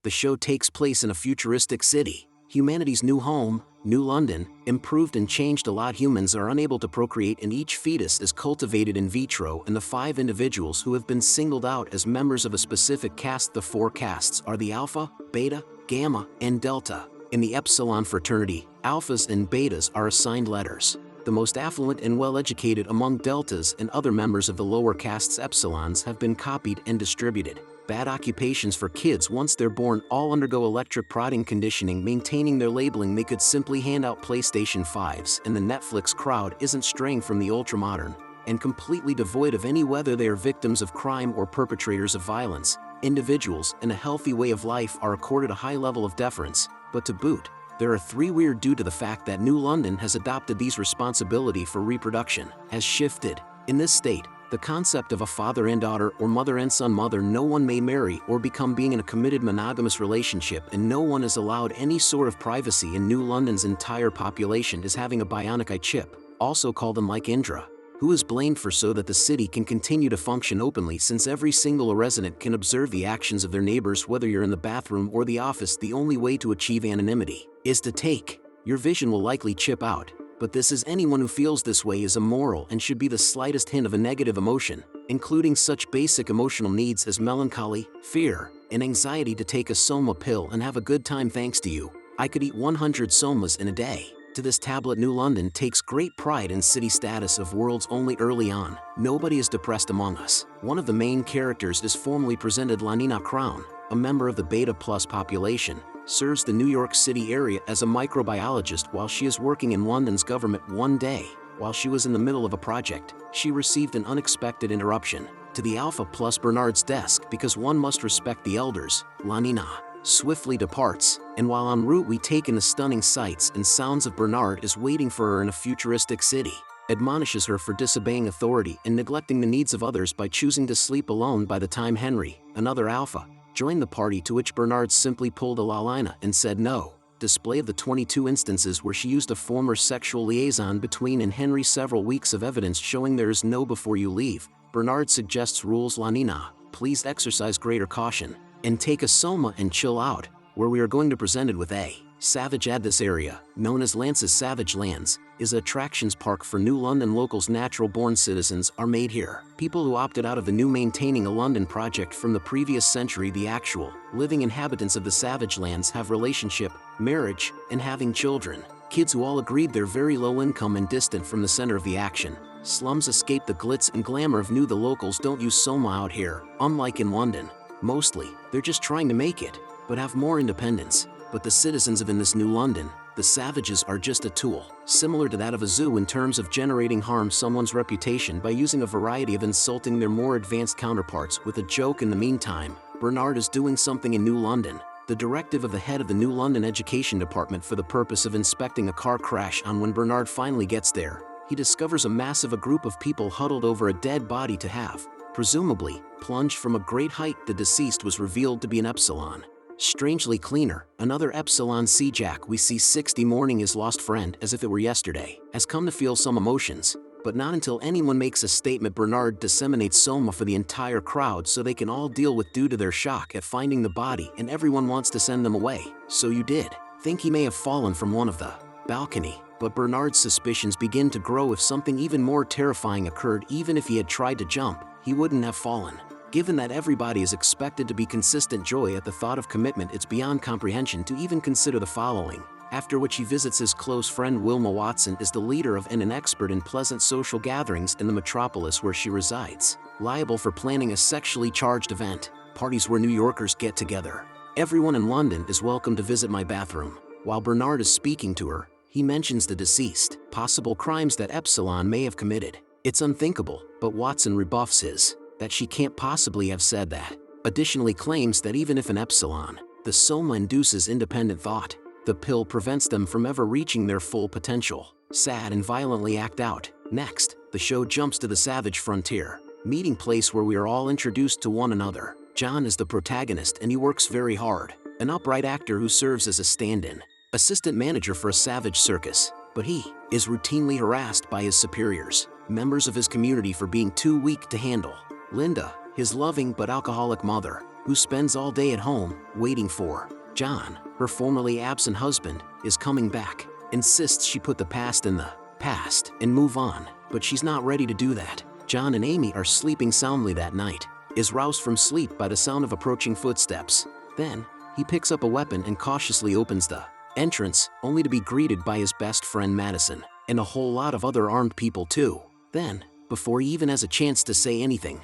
The show takes place in a futuristic city, humanity's new home, New London, improved and changed a lot. Humans are unable to procreate and each fetus is cultivated in vitro, and the 5 individuals who have been singled out as members of a specific caste. The 4 castes are the Alpha, Beta, Gamma, and Delta. In the Epsilon fraternity, Alphas and Betas are assigned letters. The most affluent and well-educated among Deltas and other members of the lower castes Epsilons have been copied and distributed. Bad occupations for kids once they're born all undergo electric prodding conditioning. Maintaining their labeling, they could simply hand out PlayStation 5s, and the Netflix crowd isn't straying from the ultramodern and completely devoid of any whether they are victims of crime or perpetrators of violence. Individuals in a healthy way of life are accorded a high level of deference, but to boot, there are 3 weird due to the fact that New London has adopted these responsibility for reproduction has shifted. In this state, the concept of a father and daughter or mother and son mother, no one may marry or become being in a committed monogamous relationship, and no one is allowed any sort of privacy. In New London's entire population is having a bionic eye chip, also called them like Indra, who is blamed for so that the city can continue to function openly, since every single resident can observe the actions of their neighbors whether you're in the bathroom or the office. The only way to achieve anonymity is to take. Your vision will likely chip out, but this is anyone who feels this way is immoral and should be the slightest hint of a negative emotion, including such basic emotional needs as melancholy, fear, and anxiety, to take a soma pill and have a good time. Thanks to you, I could eat 100 somas in a day. To this tablet, New London takes great pride in city status of world's only. Early on, nobody is depressed among us. One of the main characters is formally presented. Lanina Crown, a member of the Beta Plus population, serves the New York City area as a microbiologist while she is working in London's government. One day, while she was in the middle of a project, she received an unexpected interruption. To the Alpha Plus Bernard's desk, because one must respect the elders, Lanina swiftly departs, and while en route we take in the stunning sights and sounds of Bernard is waiting for her in a futuristic city, admonishes her for disobeying authority and neglecting the needs of others by choosing to sleep alone. By the time Henry, another Alpha, joined the party, to which Bernard simply pulled a Lalina and said no. Display of the 22 instances where she used a former sexual liaison between and Henry. Several weeks of evidence showing there is no before you leave. Bernard suggests rules. Lanina, please exercise greater caution and take a soma and chill out, where we are going to presented with a savage ad. This area, known as Lance's Savage Lands, is an attractions park for New London locals. Natural-born citizens are made here. People who opted out of the new Maintaining a London project from the previous century. The actual, living inhabitants of the Savage Lands have relationship, marriage, and having children. Kids who all agreed they're very low income and distant from the center of the action. Slums escape the glitz and glamour of New. The locals don't use soma out here, unlike in London. Mostly, they're just trying to make it, but have more independence. But the citizens of in this New London, the savages, are just a tool, similar to that of a zoo in terms of generating harm someone's reputation by using a variety of insulting their more advanced counterparts with a joke. In the meantime, Bernard is doing something in New London. The directive of the head of the New London Education Department for the purpose of inspecting a car crash. When Bernard finally gets there, he discovers a group of people huddled over a dead body to have, presumably, plunged from a great height. The deceased was revealed to be an Epsilon. Strangely cleaner, another Epsilon. See Jack. We see 60 mourning his lost friend as if it were yesterday, has come to feel some emotions, but not until anyone makes a statement. Bernard disseminates soma for the entire crowd so they can all deal with due to their shock at finding the body, and everyone wants to send them away. So you did think he may have fallen from one of the balcony, but Bernard's suspicions begin to grow. If something even more terrifying occurred, even if he had tried to jump, he wouldn't have fallen. Given that everybody is expected to be consistent joy at the thought of commitment, it's beyond comprehension to even consider the following. After which he visits his close friend Wilma Watson, is the leader of and an expert in pleasant social gatherings in the metropolis where she resides, liable for planning a sexually charged event, parties where New Yorkers get together. Everyone in London is welcome to visit my bathroom. While Bernard is speaking to her, he mentions the deceased, possible crimes that Epsilon may have committed. It's unthinkable, but Watson rebuffs his that she can't possibly have said that. Additionally claims that even if an Epsilon, the soma induces independent thought, the pill prevents them from ever reaching their full potential. Sad and violently act out. Next, the show jumps to the savage frontier, meeting place where we are all introduced to one another. John is the protagonist and he works very hard, an upright actor who serves as a stand-in, assistant manager for a savage circus, but he is routinely harassed by his superiors, members of his community, for being too weak to handle. Linda, his loving but alcoholic mother, who spends all day at home, waiting for John, her formerly absent husband, is coming back, insists she put the past in the past and move on, but she's not ready to do that. John and Amy are sleeping soundly that night, is roused from sleep by the sound of approaching footsteps. Then, he picks up a weapon and cautiously opens the entrance, only to be greeted by his best friend Madison, and a whole lot of other armed people too. Then, before he even has a chance to say anything,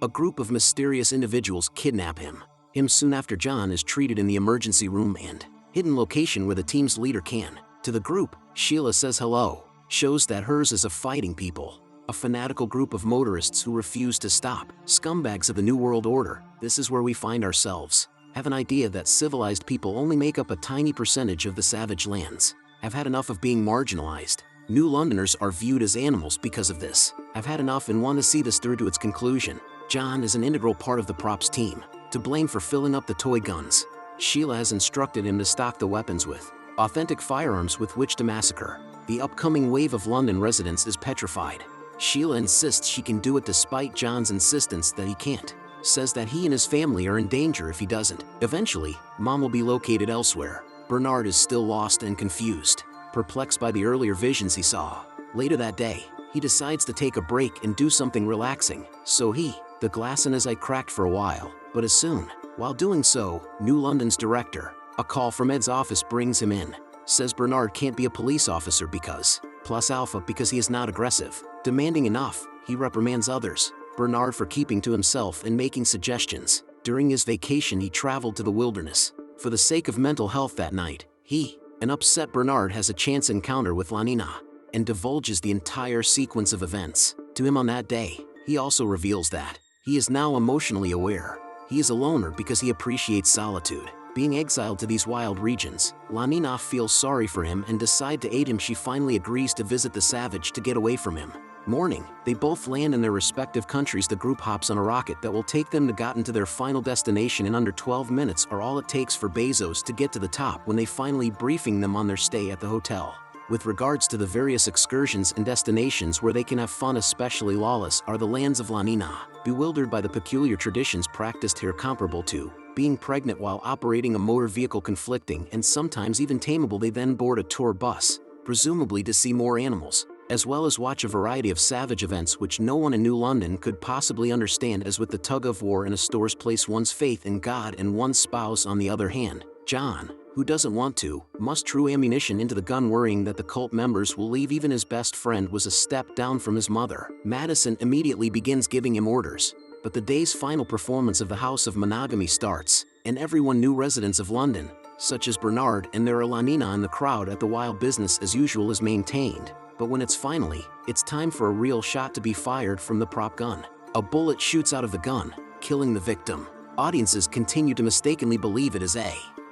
a group of mysterious individuals kidnap him. Soon after. John is treated in the emergency room and hidden location where the team's leader can. To the group, Sheila says hello, shows that hers is a fighting people, a fanatical group of motorists who refuse to stop, scumbags of the New World Order. This is where we find ourselves. Have an idea that civilized people only make up a tiny percentage of the savage lands. Have had enough of being marginalized. New Londoners are viewed as animals because of this. Have had enough and want to see this through to its conclusion. John is an integral part of the props team, to blame for filling up the toy guns. Sheila has instructed him to stock the weapons with authentic firearms with which to massacre. The upcoming wave of London residents is petrified. Sheila insists she can do it despite John's insistence that he can't. Says that he and his family are in danger if he doesn't. Eventually, Mom will be located elsewhere. Bernard is still lost and confused, perplexed by the earlier visions he saw. Later that day, he decides to take a break and do something relaxing, so the glass in his eye cracked for a while, but as soon, while doing so, New London's director, a call from Ed's office brings him in. Says Bernard can't be a police officer because he is not aggressive. Demanding enough, he reprimands others. Bernard for keeping to himself and making suggestions. During his vacation he traveled to the wilderness. For the sake of mental health that night, an upset Bernard has a chance encounter with Lanina, and divulges the entire sequence of events. To him on that day, he also reveals that he is now emotionally aware. He is a loner because he appreciates solitude. Being exiled to these wild regions, Lanina feels sorry for him and decides to aid him. She finally agrees to visit the savage to get away from him. Morning, they both land in their respective countries. The group hops on a rocket that will take them to their final destination in under 12 minutes are all it takes for Bezos to get to the top when they finally briefing them on their stay at the hotel. With regards to the various excursions and destinations where they can have fun, especially lawless are the lands of Lanina, bewildered by the peculiar traditions practiced here comparable to being pregnant while operating a motor vehicle, conflicting and sometimes even tameable. They then board a tour bus, presumably to see more animals, as well as watch a variety of savage events which no one in New London could possibly understand. As with the tug of war in a store's place one's faith in God and one's spouse on the other hand, John, who doesn't want to, must true ammunition into the gun, worrying that the cult members will leave. Even his best friend was a step down from his mother. Madison immediately begins giving him orders, but the day's final performance of the House of Monogamy starts, and everyone, new residents of London, such as Bernard and there are Lanina in the crowd at the while business as usual is maintained. But when it's time for a real shot to be fired from the prop gun. A bullet shoots out of the gun, killing the victim. Audiences continue to mistakenly believe it is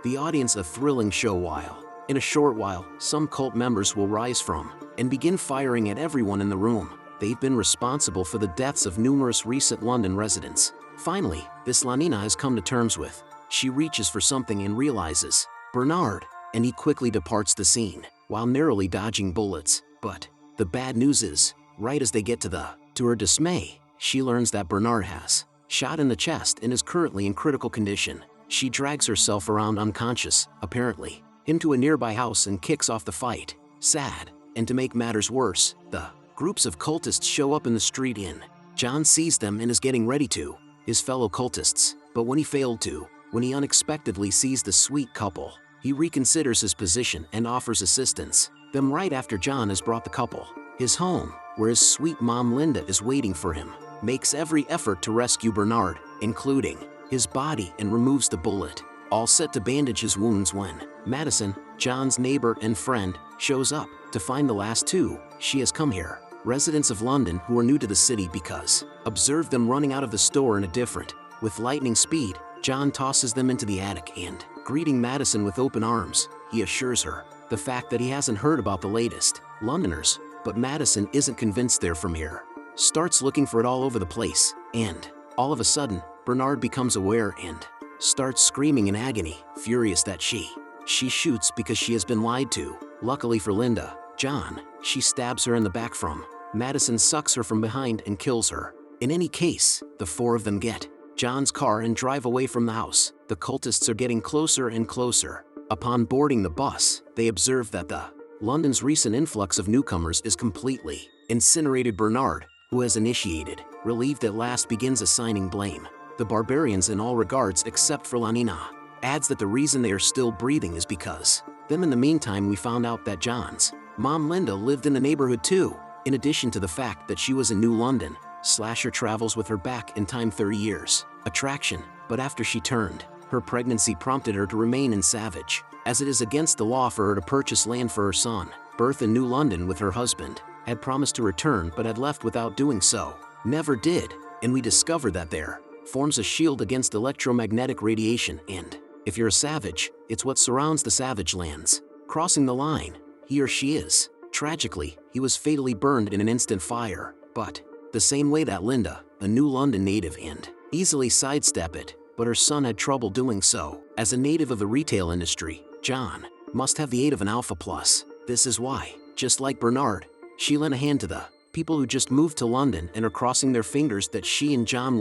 the audience a thrilling show while, in a short while, some cult members will rise from and begin firing at everyone in the room. They've been responsible for the deaths of numerous recent London residents. Finally, this Lanina has come to terms with. She reaches for something and realizes Bernard, and he quickly departs the scene, while narrowly dodging bullets. But the bad news is, right as they get to her dismay, she learns that Bernard has shot in the chest and is currently in critical condition. She drags herself around unconscious, apparently, into a nearby house and kicks off the fight. Sad, and to make matters worse, the groups of cultists show up in the street inn. John sees them and is getting ready to his fellow cultists, but when he unexpectedly sees the sweet couple, he reconsiders his position and offers assistance. Them right after John has brought the couple his home, where his sweet mom Linda is waiting for him, makes every effort to rescue Bernard, including his body, and removes the bullet, all set to bandage his wounds when Madison, John's neighbor and friend, shows up to find the last two. She has come here, residents of London who are new to the city, because observed them running out of the store in a different, with lightning speed. John tosses them into the attic and, greeting Madison with open arms, he assures her the fact that he hasn't heard about the latest Londoners, but Madison isn't convinced they're from here. Starts looking for it all over the place, and all of a sudden, Bernard becomes aware and starts screaming in agony, furious that she shoots because she has been lied to. Luckily for Linda, John, she stabs her in the back from. Madison sucks her from behind and kills her. In any case, the four of them get John's car and drive away from the house. The cultists are getting closer and closer. Upon boarding the bus, they observe that London's recent influx of newcomers is completely incinerated. Bernard, who has initiated, relieved at last, begins assigning blame. The barbarians in all regards except for Lanina, adds that the reason they are still breathing is because them. In the meantime, we found out that John's mom Linda lived in the neighborhood too. In addition to the fact that she was in New London, Slasher travels with her back in time 30 years. Attraction, but after she turned, her pregnancy prompted her to remain in Savage, as it is against the law for her to purchase land for her son. Birth in New London with her husband, had promised to return but had left without doing so. Never did, and we discover that there forms a shield against electromagnetic radiation, and if you're a savage, it's what surrounds the savage lands. Crossing the line, he or she is. Tragically, he was fatally burned in an instant fire, but the same way that Linda, a New London native, and easily sidestep it, but her son had trouble doing so. As a native of the retail industry, John must have the aid of an Alpha Plus. This is why, just like Bernard, she lent a hand to the people who just moved to London and are crossing their fingers that she and John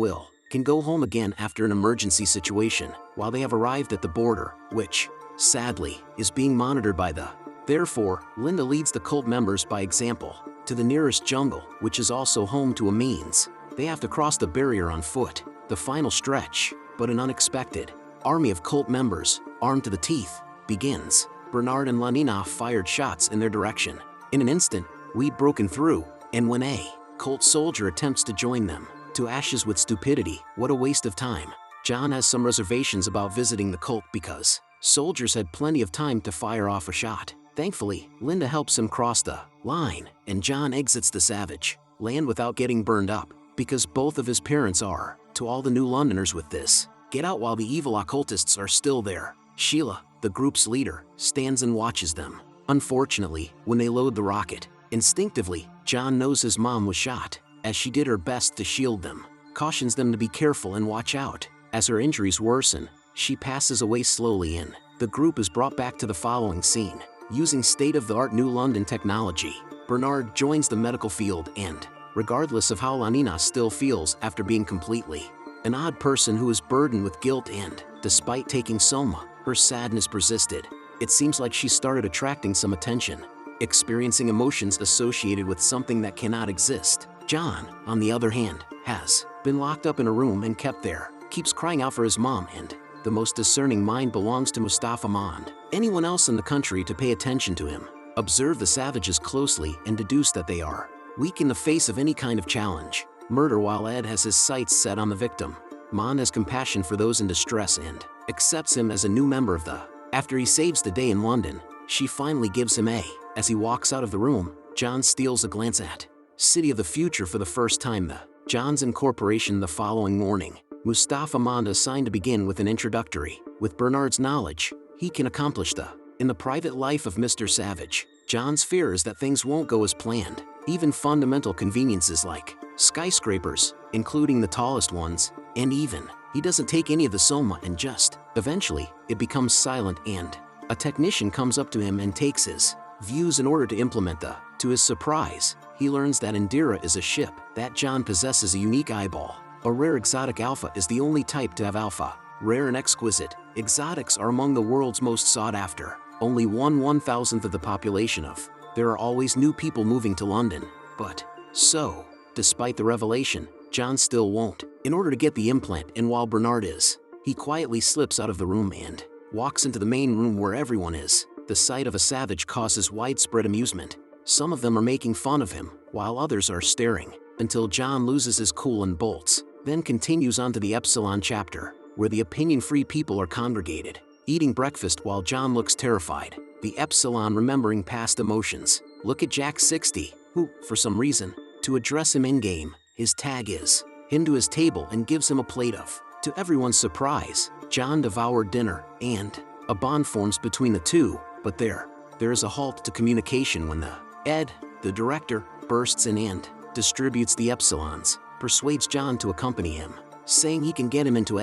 can go home again after an emergency situation, while they have arrived at the border, which, sadly, is being monitored by the. Therefore, Linda leads the cult members by example to the nearest jungle, which is also home to a means. They have to cross the barrier on foot, the final stretch, but an unexpected army of cult members, armed to the teeth, begins. Bernard and Lanina fired shots in their direction. In an instant, we'd broken through, and when a cult soldier attempts to join them, to ashes with stupidity. What a waste of time. John has some reservations about visiting the cult because soldiers had plenty of time to fire off a shot. Thankfully, Linda helps him cross the line, and John exits the savage land without getting burned up, because both of his parents are, to all the New Londoners with this, get out while the evil occultists are still there. Sheila, the group's leader, stands and watches them. Unfortunately, when they load the rocket, instinctively, John knows his mom was shot, as she did her best to shield them, cautions them to be careful and watch out. As her injuries worsen, she passes away slowly and the group is brought back to the following scene. Using state-of-the-art New London technology, Bernard joins the medical field and, regardless of how Lanina still feels after being completely an odd person who is burdened with guilt and, despite taking Soma, her sadness persisted. It seems like she started attracting some attention, experiencing emotions associated with something that cannot exist. John, on the other hand, has been locked up in a room and kept there, keeps crying out for his mom, and the most discerning mind belongs to Mustafa Mond. Anyone else in the country to pay attention to him, observe the savages closely and deduce that they are weak in the face of any kind of challenge. Murder, while Ed has his sights set on the victim. Mond has compassion for those in distress and accepts him as a new member of the. After he saves the day in London, she finally gives him a. As he walks out of the room, John steals a glance at City of the Future for the first time. John's incorporation the following morning. Mustafa Mond assigned to begin with an introductory. With Bernard's knowledge, he can accomplish in the private life of Mr. Savage. John's fear is that things won't go as planned. Even fundamental conveniences like skyscrapers, including the tallest ones, and even, he doesn't take any of the Soma and just, eventually, it becomes silent and a technician comes up to him and takes his views in order to implement To his surprise, he learns that Indira is a ship, that John possesses a unique eyeball. A rare exotic alpha is the only type to have alpha. Rare and exquisite, exotics are among the world's most sought after. Only 1/1000th of the population of. There are always new people moving to London. But, so, despite the revelation, John still won't. In order to get the implant, and while Bernard is, he quietly slips out of the room and walks into the main room where everyone is. The sight of a savage causes widespread amusement. Some of them are making fun of him, while others are staring, until John loses his cool and bolts, then continues on to the Epsilon chapter, where the opinion-free people are congregated, eating breakfast while John looks terrified. The Epsilon remembering past emotions. Look at Jack 60, who, for some reason, to address him in-game, his tag is him to his table and gives him a plate of. To everyone's surprise, John devoured dinner, and a bond forms between the two, but there is a halt to communication when Ed, the director, bursts in and distributes the Epsilons, persuades John to accompany him, saying he can get him into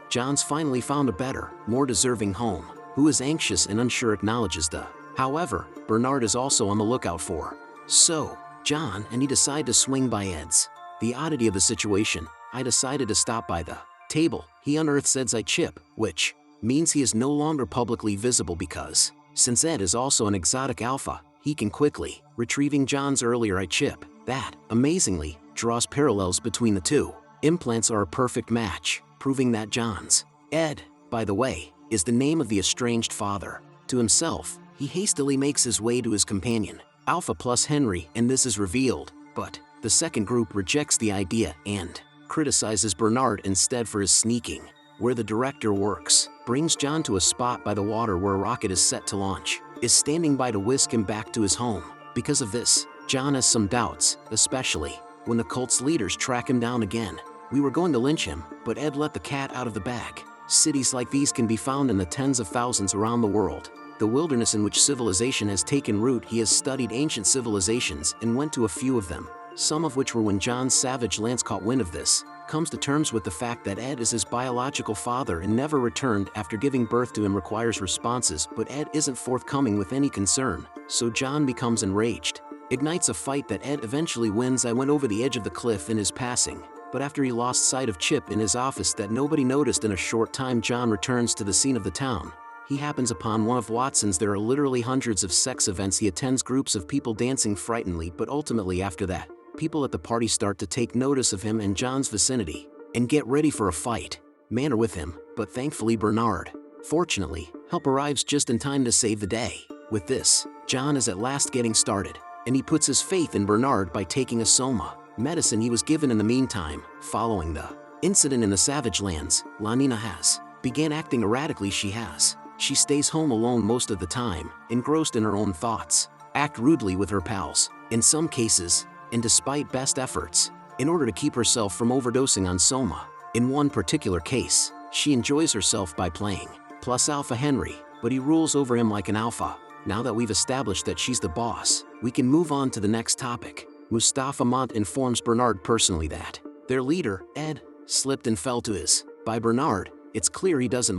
John's finally found a better, more deserving home, who is anxious and unsure acknowledges However, Bernard is also on the lookout for. So, John and he decide to swing by Ed's The oddity of the situation, I decided to stop by the table. He unearths Ed's eye chip, which means he is no longer publicly visible because, since Ed is also an exotic alpha, he can quickly retrieving John's earlier eye chip. That, amazingly, draws parallels between the two. Implants are a perfect match, proving that John's Ed, by the way, is the name of the estranged father. To himself, he hastily makes his way to his companion, Alpha plus Henry, and this is revealed, but the second group rejects the idea and criticizes Bernard instead for his sneaking. Where the director works, brings John to a spot by the water where a rocket is set to launch, is standing by to whisk him back to his home. Because of this, John has some doubts, especially when the cult's leaders track him down again. We were going to lynch him, but Ed let the cat out of the bag. Cities like these can be found in the tens of thousands around the world. The wilderness in which civilization has taken root. He has studied ancient civilizations and went to a few of them, some of which were when John's savage lance caught wind of this, comes to terms with the fact that Ed is his biological father and never returned after giving birth to him requires responses, but Ed isn't forthcoming with any concern, so John becomes enraged. Ignites a fight that Ed eventually wins. I went over the edge of the cliff in his passing, but after he lost sight of Chip in his office that nobody noticed. In a short time John returns to the scene of the town. He happens upon one of Watson's. There are literally hundreds of sex events. He attends groups of people dancing frighteningly, but ultimately after that, people at the party start to take notice of him and John's vicinity, and get ready for a fight. Men are with him, but thankfully Bernard, fortunately, help arrives just in time to save the day. With this, John is at last getting started, and he puts his faith in Bernard by taking a soma medicine he was given in the meantime. Following the incident in the Savage Lands, Lanina has began acting erratically. She stays home alone most of the time, engrossed in her own thoughts, act rudely with her pals, in some cases, and despite best efforts, in order to keep herself from overdosing on soma. In one particular case, she enjoys herself by playing plus Alpha Henry, but he rules over him like an alpha. Now that we've established that she's the boss, we can move on to the next topic. Mustafa Mont informs Bernard personally that their leader, Ed, slipped and fell to his by Bernard. It's clear he doesn't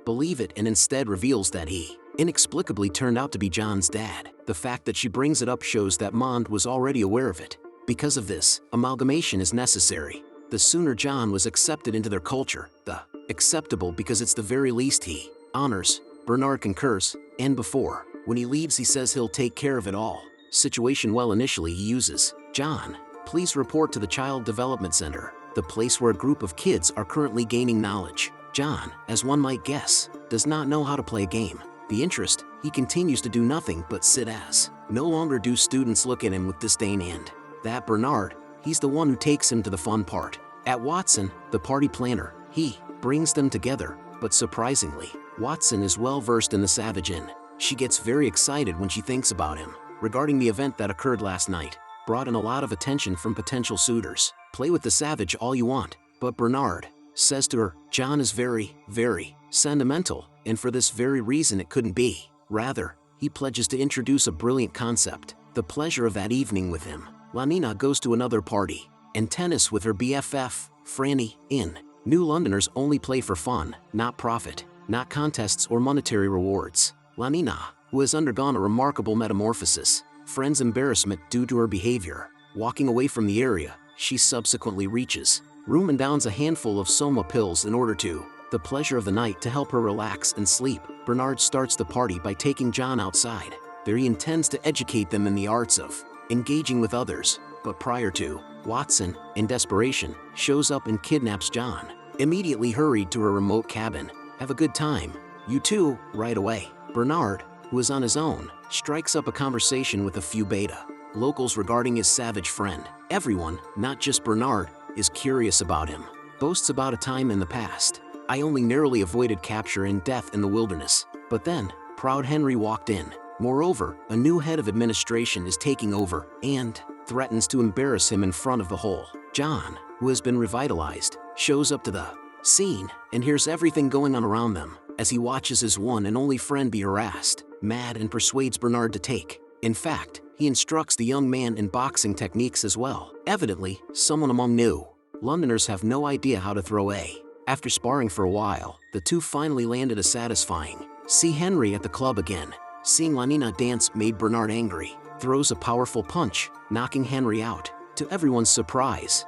believe it, and instead reveals that he inexplicably turned out to be John's dad. The fact that she brings it up shows that Mond was already aware of it. Because of this, amalgamation is necessary. The sooner John was accepted into their culture, the acceptable because it's the very least he honors. Bernard concurs, and before, when he leaves he says he'll take care of it all. Situation well, initially he uses, John, please report to the Child Development Center, the place where a group of kids are currently gaining knowledge. John, as one might guess, does not know how to play a game. The interest, he continues to do nothing but sit as. No longer do students look at him with disdain, and that Bernard, he's the one who takes him to the fun part. At Watson, the party planner, he brings them together, but surprisingly, Watson is well versed in the Savage Inn. She gets very excited when she thinks about him. Regarding the event that occurred last night, brought in a lot of attention from potential suitors. Play with the Savage all you want, but Bernard says to her, John is very, very sentimental, and for this very reason it couldn't be. Rather, he pledges to introduce a brilliant concept, the pleasure of that evening with him. Lanina goes to another party, and tennis with her BFF, Franny, in. New Londoners only play for fun, not profit, not contests or monetary rewards. Lanina, who has undergone a remarkable metamorphosis, friends' embarrassment due to her behavior, walking away from the area, she subsequently reaches room and downs a handful of soma pills in order to the pleasure of the night to help her relax and sleep. Bernard starts the party by taking John outside. There he intends to educate them in the arts of engaging with others, but prior to, Watson, in desperation, shows up and kidnaps John. Immediately hurried to a remote cabin. Have a good time. You too, right away. Bernard, who is on his own, strikes up a conversation with a few beta locals regarding his savage friend. Everyone, not just Bernard, is curious about him. Boasts about a time in the past. I only narrowly avoided capture and death in the wilderness. But then, proud Henry walked in. Moreover, a new head of administration is taking over and threatens to embarrass him in front of the whole. John, who has been revitalized, shows up to the scene and hears everything going on around them as he watches his one and only friend be harassed, mad, and persuades Bernard to take. In fact, he instructs the young man in boxing techniques as well. Evidently, someone among New Londoners have no idea how to throw a. After sparring for a while, the two finally landed a satisfying. See Henry at the club again. Seeing Lanina dance made Bernard angry. Throws a powerful punch, knocking Henry out. To everyone's surprise,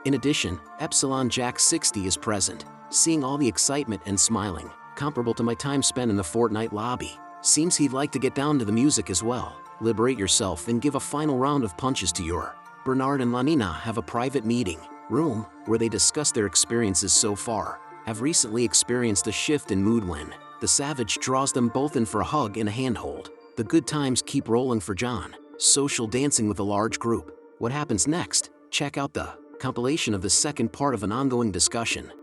In addition, Epsilon Jack 60 is present, seeing all the excitement and smiling, comparable to my time spent in the Fortnite lobby. Seems he'd like to get down to the music as well. Liberate yourself and give a final round of punches to your. Bernard and Lanina have a private meeting room where they discuss their experiences so far. Have recently experienced a shift in mood when the savage draws them both in for a hug and a handhold. The good times keep rolling for John. Social dancing with a large group. What happens next? Check out the compilation of the second part of an ongoing discussion.